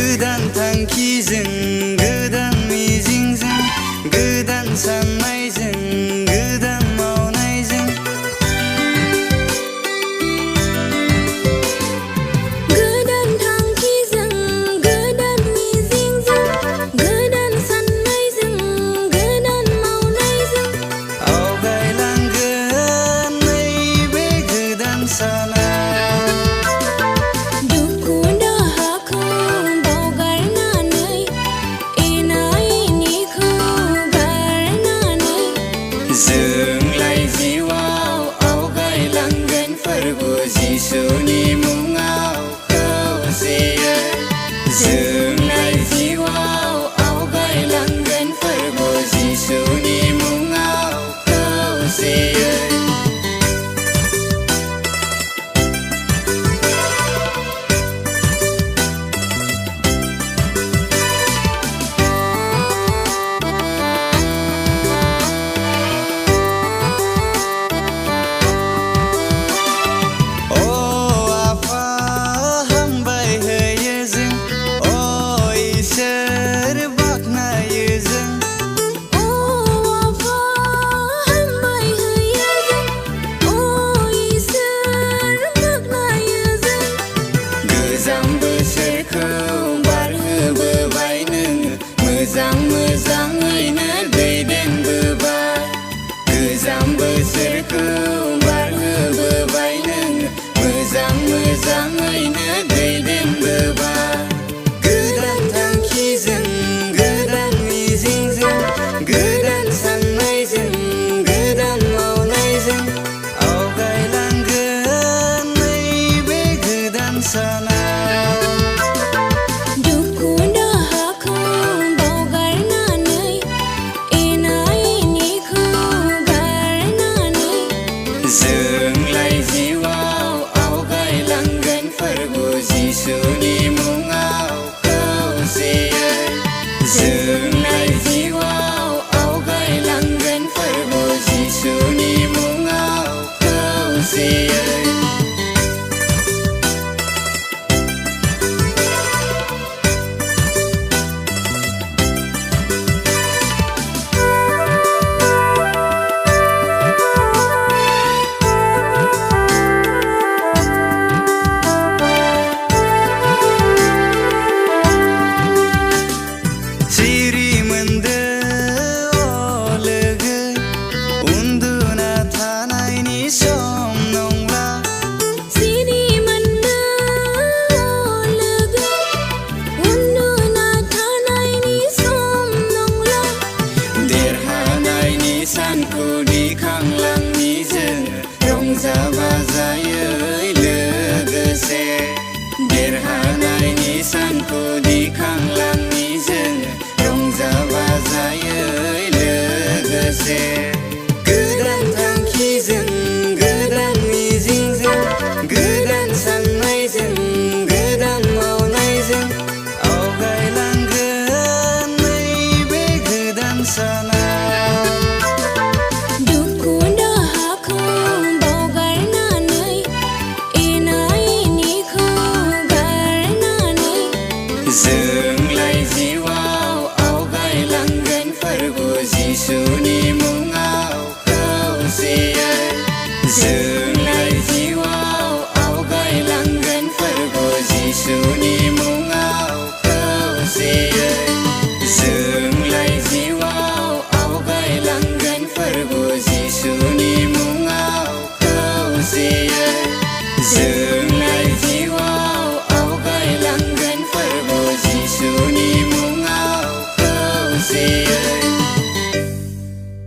गोदान थांखिजों गोदान मिजिंजों गोदान साननायजों गोदान मावनायजों गोदान थांखिजों गोदान मिजिंजों गोदान साननायजों गोदान मावनायजों आवगायलांगोन नैबे गोदान साना जोंलाय जिउआव आवगायलांगोन फोरबो जिसुनि मुङाव खौसेयै जोंलाय जिउआव आवगायलांगोन फोरबो जिसुनि मुङाव खौसेयै मोजां मोजाङैनो दैदेनबोबाय गोजाम बोसोरखौ बारहोबोबाय नोङो मोजां मोजाङैनो दैदेनबोबाय गोदान थांखिजों गोदान मिजिंजों गोदान साननायजों गोदान मावनायजों आवगायलांगोन नैबे गोदान साना जोंलाय जिउआव आवगायलांगोन फोरबो जिसुनि मुङाव खौसेयै जोंलाय जिउआव आवगायलांगोन फोरबो जिसुनि मुङाव खौसेयै सानखौ दिखांलांनि जोङो रंजा बाजायै लोगोसे देरहानायनि सानखौ दिखांलांनि जोङो रंजा बाजायै लोगोसे गोदान थांखिजों गोदान मिजिंजों गोदान साननायजों गोदान मावनायजों आवगायलांगोन नैबे गोदान साना जोंलाय जिउ